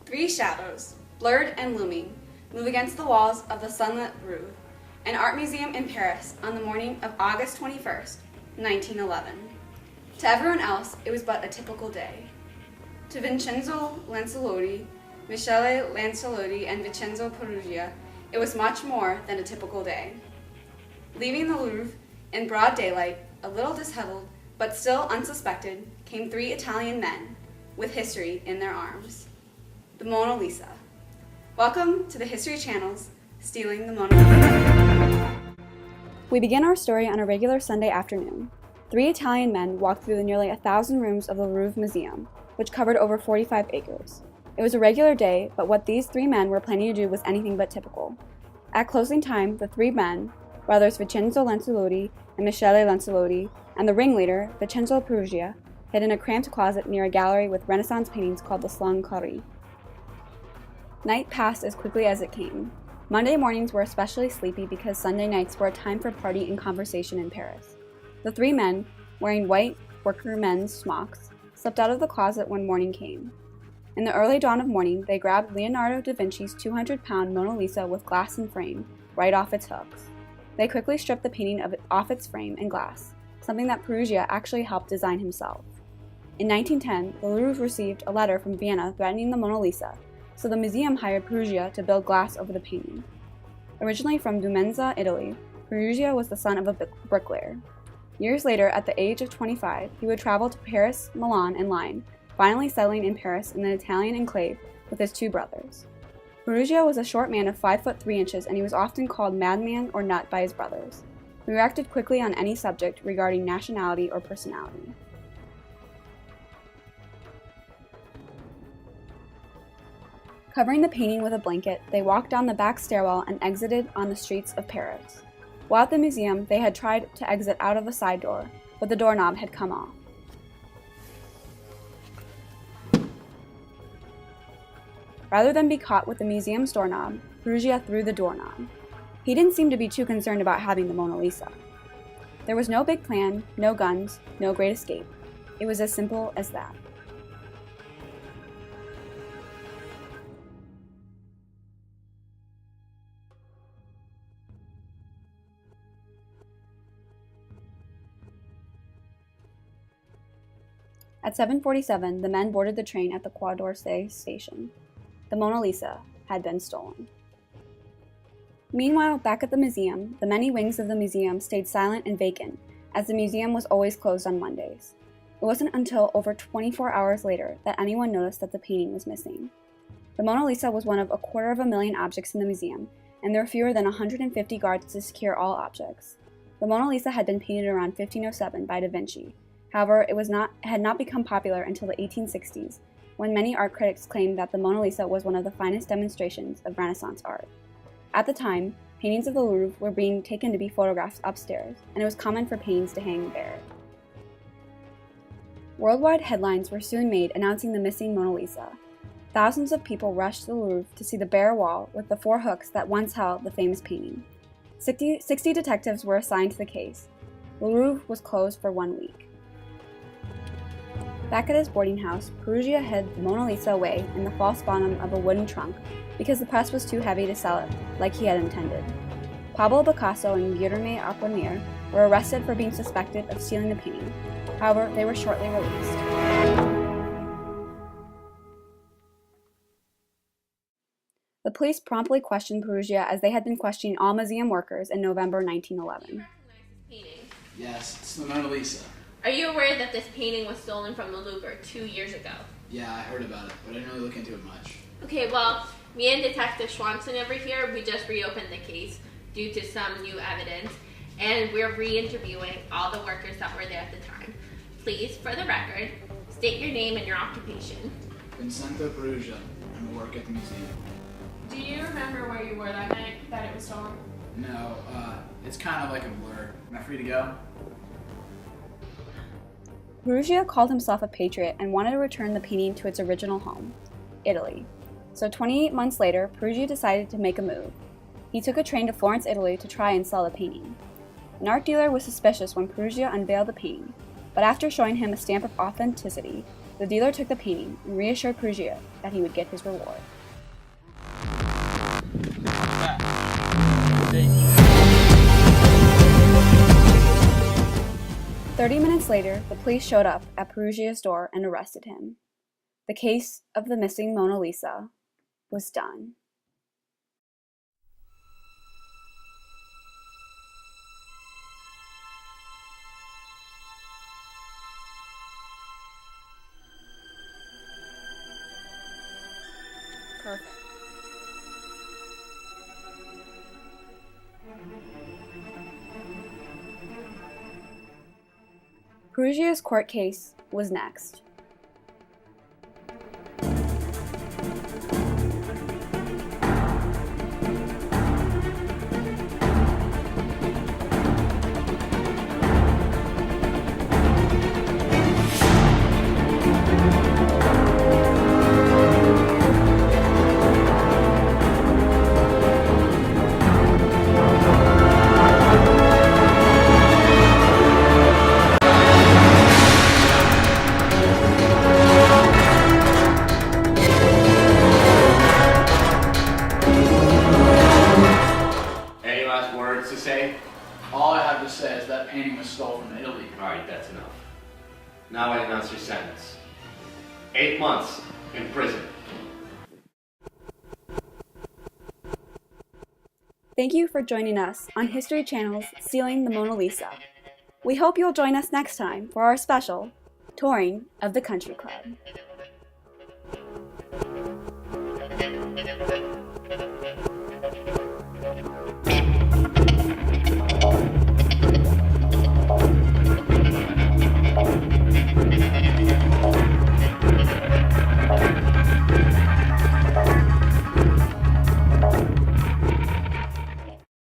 Three shadows, blurred and looming, move against the walls of the sunlit Louvre, an art museum in Paris on the morning of August 21st, 1911. To everyone else, it was but a typical day. To Vincenzo Lancelotti, Michele Lancelotti, and Vincenzo Perugia, it was much more than a typical day. Leaving the Louvre in broad daylight, a little disheveled, but still unsuspected, came three Italian men with history in their arms. The Mona Lisa. Welcome to the History Channel's Stealing the Mona Lisa. We begin our story on a regular Sunday afternoon. Three Italian men walked through the nearly 1,000 rooms of the Louvre Museum, which covered over 45 acres. It was a regular day, but what these three men were planning to do was anything but typical. At closing time, the three men, brothers Vincenzo Lancelotti and Michele Lancelotti, and the ringleader, Vincenzo Perugia, hid in a cramped closet near a gallery with Renaissance paintings called the Salon Carré. Night passed as quickly as it came. Monday mornings were especially sleepy because Sunday nights were a time for party and conversation in Paris. The three men, wearing white workmen's smocks, slept out of the closet when morning came. In the early dawn of morning, they grabbed Leonardo da Vinci's 200-pound Mona Lisa with glass and frame right off its hooks. They quickly stripped the painting off its frame and glass, something that Perugia actually helped design himself. In 1910, the Louvre received a letter from Vienna threatening the Mona Lisa, so the museum hired Perugia to build glass over the painting. Originally from Dumenza, Italy, Perugia was the son of a bricklayer. Years later, at the age of 25, he would travel to Paris, Milan, and Lyons, finally settling in Paris in the Italian enclave with his two brothers. Perugia was a short man of 5 foot 3 inches, and he was often called madman or nut by his brothers. He reacted quickly on any subject regarding nationality or personality. Covering the painting with a blanket, they walked down the back stairwell and exited on the streets of Paris. While at the museum, they had tried to exit out of a side door, but the doorknob had come off. Rather than be caught with the museum's doorknob, Perugia threw the doorknob. He didn't seem to be too concerned about having the Mona Lisa. There was no big plan, no guns, no great escape. It was as simple as that. At 7:47, the men boarded the train at the Quai d'Orsay station. The Mona Lisa had been stolen. Meanwhile, back at the museum, the many wings of the museum stayed silent and vacant, as the museum was always closed on Mondays. It wasn't until over 24 hours later that anyone noticed that the painting was missing. The Mona Lisa was one of 250,000 objects in the museum, and there were fewer than 150 guards to secure all objects. The Mona Lisa had been painted around 1507 by Da Vinci. However, it had not become popular until the 1860s, when many art critics claimed that the Mona Lisa was one of the finest demonstrations of Renaissance art. At the time, paintings of the Louvre were being taken to be photographed upstairs, and it was common for paintings to hang there. Worldwide headlines were soon made announcing the missing Mona Lisa. Thousands of people rushed to the Louvre to see the bare wall with the 4 hooks that once held the famous painting. 60 detectives were assigned to the case. The Louvre was closed for 1 week. Back at his boarding house, Perugia hid the Mona Lisa away in the false bottom of a wooden trunk because the press was too heavy to sell it like he had intended. Pablo Picasso and Guillermo Apollinaire were arrested for being suspected of stealing the painting. However, they were shortly released. The police promptly questioned Perugia as they had been questioning all museum workers in November 1911. Do you recognize this painting? Yes, it's the Mona Lisa. Are you aware that this painting was stolen from the Louvre 2 years ago? Yeah, I heard about it, but I didn't really look into it much. Okay, well, me and Detective Swanson over here, we just reopened the case. due to some new evidence, and we're re-interviewing all the workers that were there at the time. Please, for the record, state your name and your occupation. Vincento Perugia, and I work at the museum. Do you remember where you were that night that it was stolen? No, it's kind of like a blur. Am I free to go? Perugia called himself a patriot and wanted to return the painting to its original home, Italy. So 28 months later, Perugia decided to make a move. He took a train to Florence, Italy to try and sell the painting. An art dealer was suspicious when Perugia unveiled the painting, but after showing him a stamp of authenticity, the dealer took the painting and reassured Perugia that he would get his reward. 30 minutes later, the police showed up at Perugia's door and arrested him. The case of the missing Mona Lisa was done. Perfect. Perugia's court case was next. To say? All I have to say is that painting was stolen from Italy. Alright, that's enough. Now I announce your sentence. 8 months in prison. Thank you for joining us on History Channel's Stealing the Mona Lisa. We hope you'll join us next time for our special Touring of the Country Club.